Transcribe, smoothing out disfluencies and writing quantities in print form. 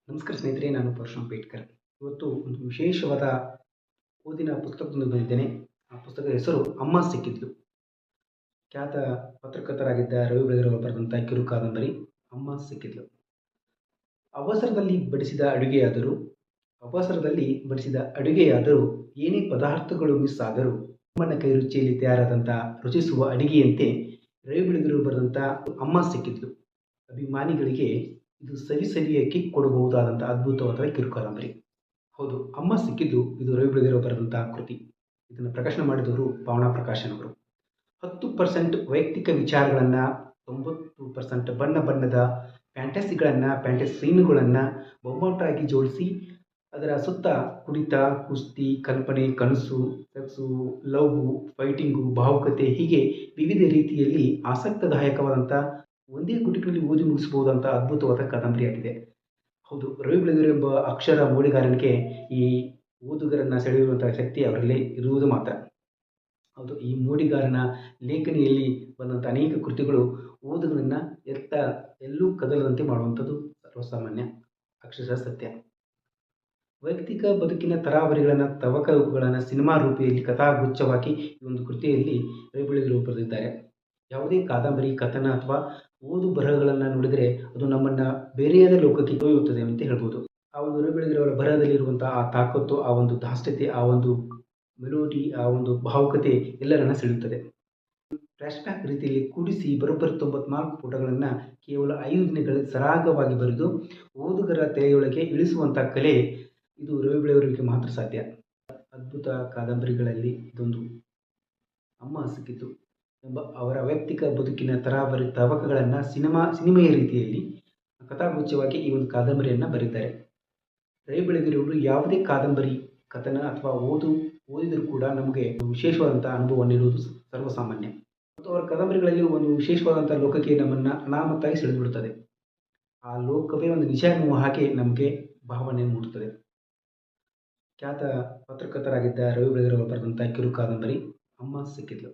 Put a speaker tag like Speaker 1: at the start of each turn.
Speaker 1: ನಮಸ್ಕಾರ ಸ್ನೇಹಿತರೆ, ನಾನು ಪರಶುರಾಮ್ ಪೇಟ್ಕರ್. ಇವತ್ತು ಒಂದು ವಿಶೇಷವಾದ ಓದಿನ ಪುಸ್ತಕದೊಂದಿಗೆ ಬಂದಿದ್ದೇನೆ. ಆ ಪುಸ್ತಕದ ಹೆಸರು ಅಮ್ಮ ಸಿಕ್ಕಿದ್ಲು. ಖ್ಯಾತ ಪತ್ರಕರ್ತರಾಗಿದ್ದ ರವಿ ಬೆಳಗೆರೆ ಬರೆದಂಥ ಕಿರು ಕಾದಂಬರಿ ಅಮ್ಮ ಸಿಕ್ಕಿದ್ಲು. ಅವಸರದಲ್ಲಿ ಬಡಿಸಿದ ಅಡುಗೆಯಾದರೂ ಏನೇ ಪದಾರ್ಥಗಳು ಮಿಸ್ ಆದರೂ ಅಮ್ಮನ ಕೈ ರುಚಿಯಲ್ಲಿ ತಯಾರಾದಂಥ ರುಚಿಸುವ ಅಡಿಗೆಯಂತೆ ರವಿ ಬೆಳಗೆರೆ ಬರೆದಂಥ ಅಮ್ಮ ಸಿಕ್ಕಿದ್ಲು ಅಭಿಮಾನಿಗಳಿಗೆ ಇದು ಸವಿಯ ಕಿಕ್ ಕೊಡಬಹುದಾದಂಥ ಅದ್ಭುತವಾದ ಕಿರು ಕಾದಂಬರಿ. ಹೌದು, ಅಮ್ಮ ಸಿಕ್ಕಿದ್ದು ಇದು ರವಿ ಬೆಳಗೆರೆ ಬರೆದಂಥ ಕೃತಿ. ಇದನ್ನು ಪ್ರಕಾಶನ ಮಾಡಿದವರು ಭಾವನಾ ಪ್ರಕಾಶನ್ ಅವರು. 10% ವೈಯಕ್ತಿಕ ವಿಚಾರಗಳನ್ನು, 90% ಬಣ್ಣ ಬಣ್ಣದ ಫ್ಯಾಂಟಸಿ ಸೀನುಗಳನ್ನು ಬೊಂಬಾಟಾಗಿ ಜೋಡಿಸಿ ಅದರ ಸುತ್ತ ಕುಡಿತ, ಕುಸ್ತಿ, ಕಲ್ಪನೆ, ಕನಸು, ಸೆಕ್ಸು, ಲವ್, ಫೈಟಿಂಗು, ಭಾವುಕತೆ ಹೀಗೆ ವಿವಿಧ ರೀತಿಯಲ್ಲಿ ಆಸಕ್ತಿದಾಯಕವಾದಂಥ ಒಂದೇ ಗುಟುಕಿನಲ್ಲಿ ಓದಿ ಮುಗಿಸಬಹುದಂಥ ಅದ್ಭುತವಾದ ಕಾದಂಬರಿಯಾಗಿದೆ. ಹೌದು, ರವಿ ಬೆಳಗೆರೆ ಎಂಬ ಅಕ್ಷರ ಮೋಡಿಗಾರನಿಗೆ ಈ ಓದುಗರನ್ನು ಸೆಳೆಯುವಂಥ ಶಕ್ತಿ ಅವರಲ್ಲಿ ಇರುವುದು ಮಾತ್ರ. ಹೌದು, ಈ ಮೋಡಿಗಾರನ ಲೇಖನಿಯಲ್ಲಿ ಬಂದಂಥ ಅನೇಕ ಕೃತಿಗಳು ಓದುಗರನ್ನು ಎಲ್ಲೂ ಕದಲದಂತೆ ಮಾಡುವಂಥದ್ದು ಸರ್ವಸಾಮಾನ್ಯ, ಅಕ್ಷರಶಃ ಸತ್ಯ. ವೈಯಕ್ತಿಕ ಬದುಕಿನ ತರಾವರಿಗಳನ್ನು, ತವಕಗಳನ್ನು ಸಿನಿಮಾ ರೂಪಿಯಲ್ಲಿ ಕಥಾಗುಚ್ಛವಾಗಿ ಈ ಒಂದು ಕೃತಿಯಲ್ಲಿ ರವಿ ಬೆಳಗೆರೆ ಬರೆದಿದ್ದಾರೆ. ಯಾವುದೇ ಕಾದಂಬರಿ, ಕಥನ ಅಥವಾ ಓದು ಬರಹಗಳನ್ನು ನೋಡಿದರೆ ಅದು ನಮ್ಮನ್ನು ಬೇರೆಯಾದ ಲೋಕಕ್ಕೆ ಒಯ್ಯುತ್ತದೆ ಅಂತ ಹೇಳ್ಬೋದು. ಆ ಒಂದು ರವಿ ಬೆಳಗೆರೆ ಅವರ ಬರಹದಲ್ಲಿರುವಂಥ ಆ ತಾಕತ್ತು, ಆ ಒಂದು ದಾಷ್ಟ್ಯತೆ, ಆ ಒಂದು ಮೆಲೋಡಿ, ಆ ಒಂದು ಭಾವುಕತೆ ಎಲ್ಲರನ್ನ ಸೆಳೆಯುತ್ತದೆ. ಫ್ಲ್ಯಾಶ್ಬ್ಯಾಕ್ ರೀತಿಯಲ್ಲಿ ಕೂಡಿಸಿ ಬರೋಬ್ಬರಿ 94 ಪುಟಗಳನ್ನು ಕೇವಲ 5 ದಿನಗಳಲ್ಲಿ ಸರಾಗವಾಗಿ ಬರೆದು ಓದುಗರ ತಲೆಯೊಳಗೆ ಇಳಿಸುವಂಥ ಕಲೆ ಇದು ರವಿ ಬೆಳಗೆರೆಯವರಿಗೆ ಮಾತ್ರ ಸಾಧ್ಯ. ಅದ್ಭುತ ಕಾದಂಬರಿಗಳಲ್ಲಿ ಇದೊಂದು. ಅಮ್ಮ ಸಿಕ್ಕಿತು ಎಂಬ ಅವರ ವೈಯಕ್ತಿಕ ಬದುಕಿನ ತರಾವರಿ ತವಕಗಳನ್ನು ಸಿನಿಮೆಯ ರೀತಿಯಲ್ಲಿ ಕಥಾಗುಚ್ಛವಾಗಿ ಈ ಒಂದು ಕಾದಂಬರಿಯನ್ನು ಬರೆದಿದ್ದಾರೆ. ರವಿ ಬೆಳಗೆರೆಯವರು ಯಾವುದೇ ಕಾದಂಬರಿ, ಕಥನ ಅಥವಾ ಓದಿದರೂ ಕೂಡ ನಮಗೆ ವಿಶೇಷವಾದಂಥ ಅನುಭವ ನೀಡುವುದು ಸರ್ವಸಾಮಾನ್ಯ. ಮತ್ತು ಅವರ ಕಾದಂಬರಿಗಳಲ್ಲಿ ಒಂದು ವಿಶೇಷವಾದಂಥ ಲೋಕಕ್ಕೆ ನಮ್ಮನ್ನು ಅನಾಮತ್ತಾಗಿ ಸೆಳೆದುಬಿಡುತ್ತದೆ. ಆ ಲೋಕವೇ ಒಂದು ನಿಜ ಎನ್ನುವ ಹಾಗೆ ನಮಗೆ ಭಾವನೆ ಮೂಡುತ್ತದೆ. ಖ್ಯಾತ ಪತ್ರಕರ್ತರಾಗಿದ್ದ ರವಿ ಬೆಳಗೆರೆ ಬರೆದಂಥ ಕಿರು ಕಾದಂಬರಿ ಅಮ್ಮ ಸಿಕ್ಕಿದ್ಲು.